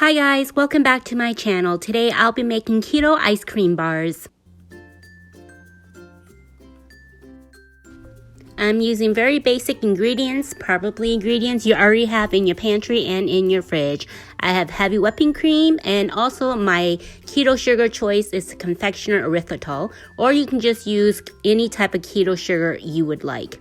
Hi guys, welcome back to my channel. Today I'll be making keto ice cream bars. I'm using very basic ingredients, probably ingredients you already have in your pantry and in your fridge. I have heavy whipping cream, and also my keto sugar choice is confectioner erythritol, or you can just use any type of keto sugar you would like.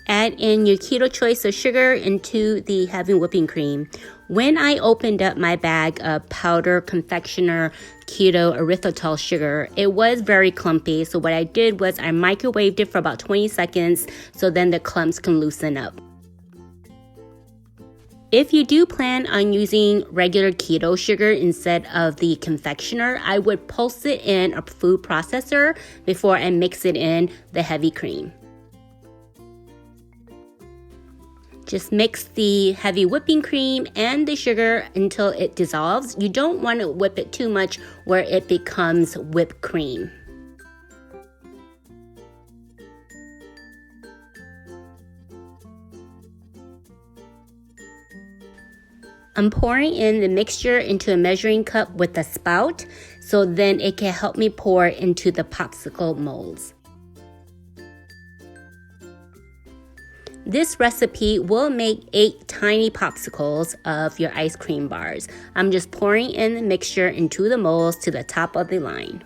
Add in your keto choice of sugar into the heavy whipping cream. When I opened up my bag of powder confectioner keto erythritol sugar, it was very clumpy. So what I did was I microwaved it for about 20 seconds so then the clumps can loosen up. If you do plan on using regular keto sugar instead of the confectioner, I would pulse it in a food processor before I mix it in the heavy cream. Just mix the heavy whipping cream and the sugar until it dissolves. You don't want to whip it too much where it becomes whipped cream. I'm pouring in the mixture into a measuring cup with a spout, so then it can help me pour into the popsicle molds. This recipe will make 8 tiny popsicles of your ice cream bars. I'm just pouring in the mixture into the molds to the top of the line.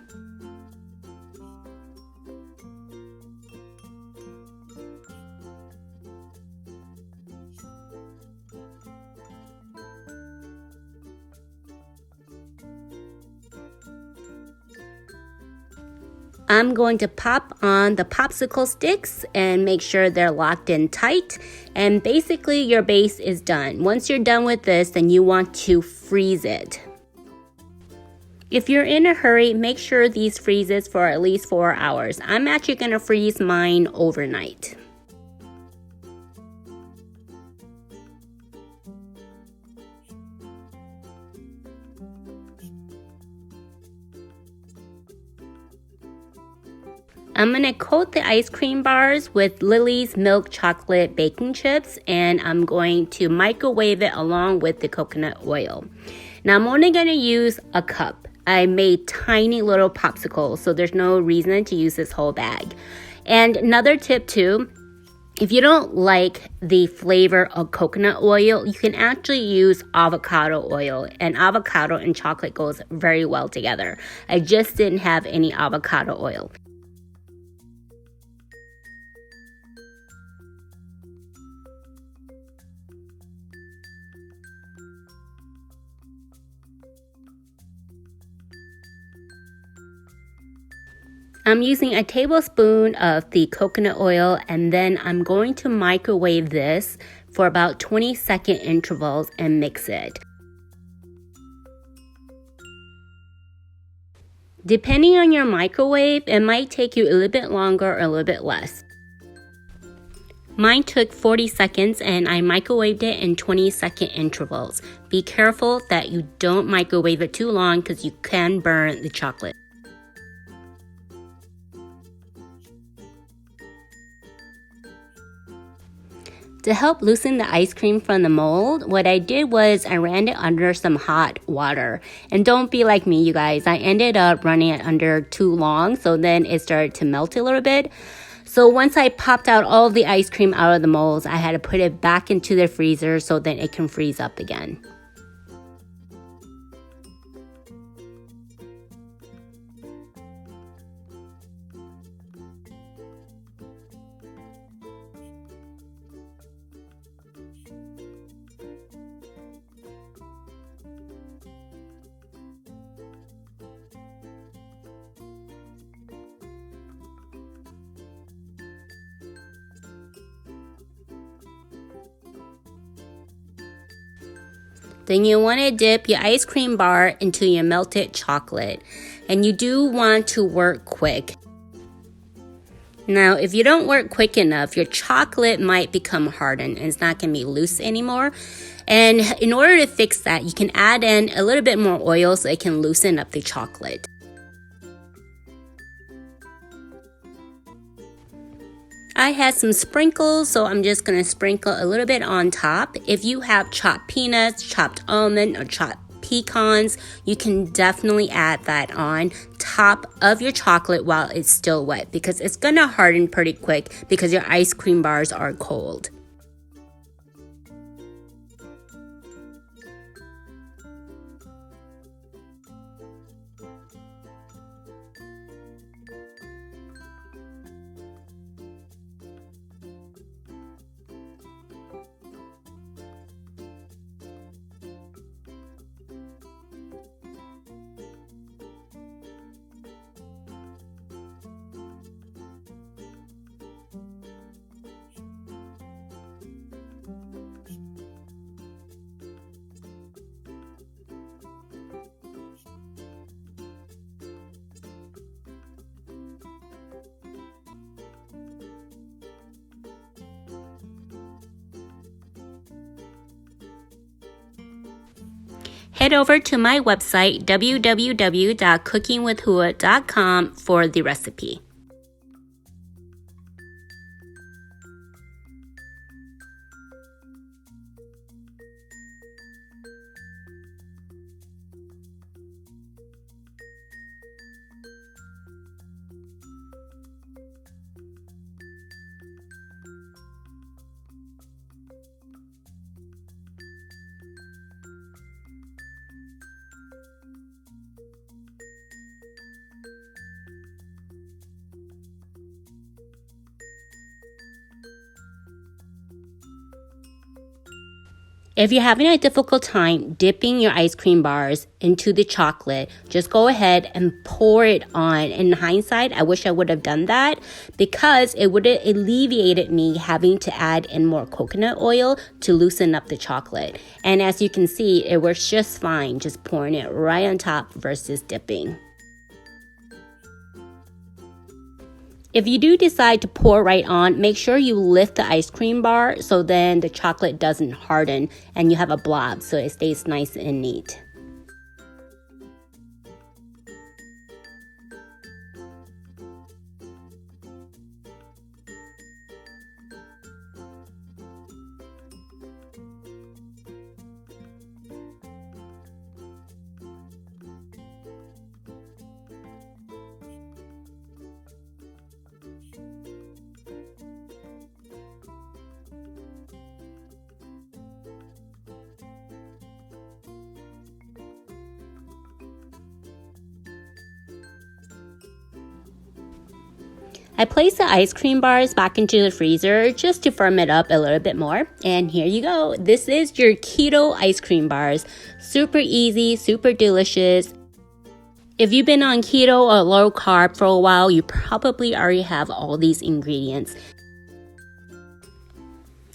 I'm going to pop on the popsicle sticks and make sure they're locked in tight. And basically your base is done. Once you're done with this, then you want to freeze it. If you're in a hurry, make sure these freezes for at least 4 hours. I'm actually going to freeze mine overnight. I'm going to coat the ice cream bars with Lily's milk chocolate baking chips, and I'm going to microwave it along with the coconut oil. Now I'm only going to use a cup. I made tiny little popsicles, so there's no reason to use this whole bag. And another tip too, if you don't like the flavor of coconut oil, you can actually use avocado oil, and avocado and chocolate goes very well together. I just didn't have any avocado oil. I'm using a tablespoon of the coconut oil, and then I'm going to microwave this for about 20-second intervals and mix it. Depending on your microwave, it might take you a little bit longer or a little bit less. Mine took 40 seconds and I microwaved it in 20-second intervals. Be careful that you don't microwave it too long because you can burn the chocolate. To help loosen the ice cream from the mold, what I did was I ran it under some hot water. And don't be like me, you guys. I ended up running it under too long, so then it started to melt a little bit. So once I popped out all of the ice cream out of the molds, I had to put it back into the freezer so that it can freeze up again. Then you want to dip your ice cream bar into your melted chocolate. And you do want to work quick. Now, if you don't work quick enough, your chocolate might become hardened and it's not going to be loose anymore. And in order to fix that, you can add in a little bit more oil so it can loosen up the chocolate. I had some sprinkles, so I'm just going to sprinkle a little bit on top. If you have chopped peanuts, chopped almond, or chopped pecans, you can definitely add that on top of your chocolate while it's still wet, because it's going to harden pretty quick because your ice cream bars are cold. Head over to my website, www.cookingwithhua.com, for the recipe. If you're having a difficult time dipping your ice cream bars into the chocolate, just go ahead and pour it on. In hindsight, I wish I would have done that because it would have alleviated me having to add in more coconut oil to loosen up the chocolate. And as you can see, it works just fine just pouring it right on top versus dipping. If you do decide to pour right on, make sure you lift the ice cream bar so then the chocolate doesn't harden and you have a blob so it stays nice and neat. I placed the ice cream bars back into the freezer just to firm it up a little bit more. And here you go. This is your keto ice cream bars. Super easy, super delicious. If you've been on keto or low carb for a while, you probably already have all these ingredients.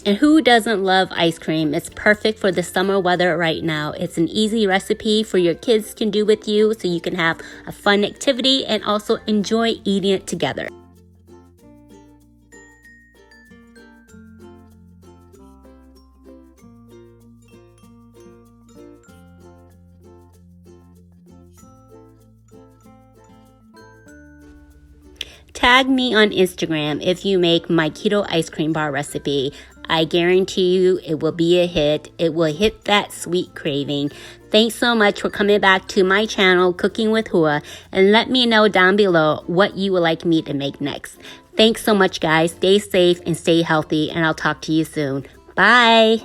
And who doesn't love ice cream? It's perfect for the summer weather right now. It's an easy recipe for your kids can do with you so you can have a fun activity and also enjoy eating it together. Tag me on Instagram if you make my keto ice cream bar recipe. I guarantee you it will be a hit. It will hit that sweet craving. Thanks so much for coming back to my channel, Cooking with Hua, and let me know down below what you would like me to make next. Thanks so much, guys. Stay safe and stay healthy, and I'll talk to you soon. Bye.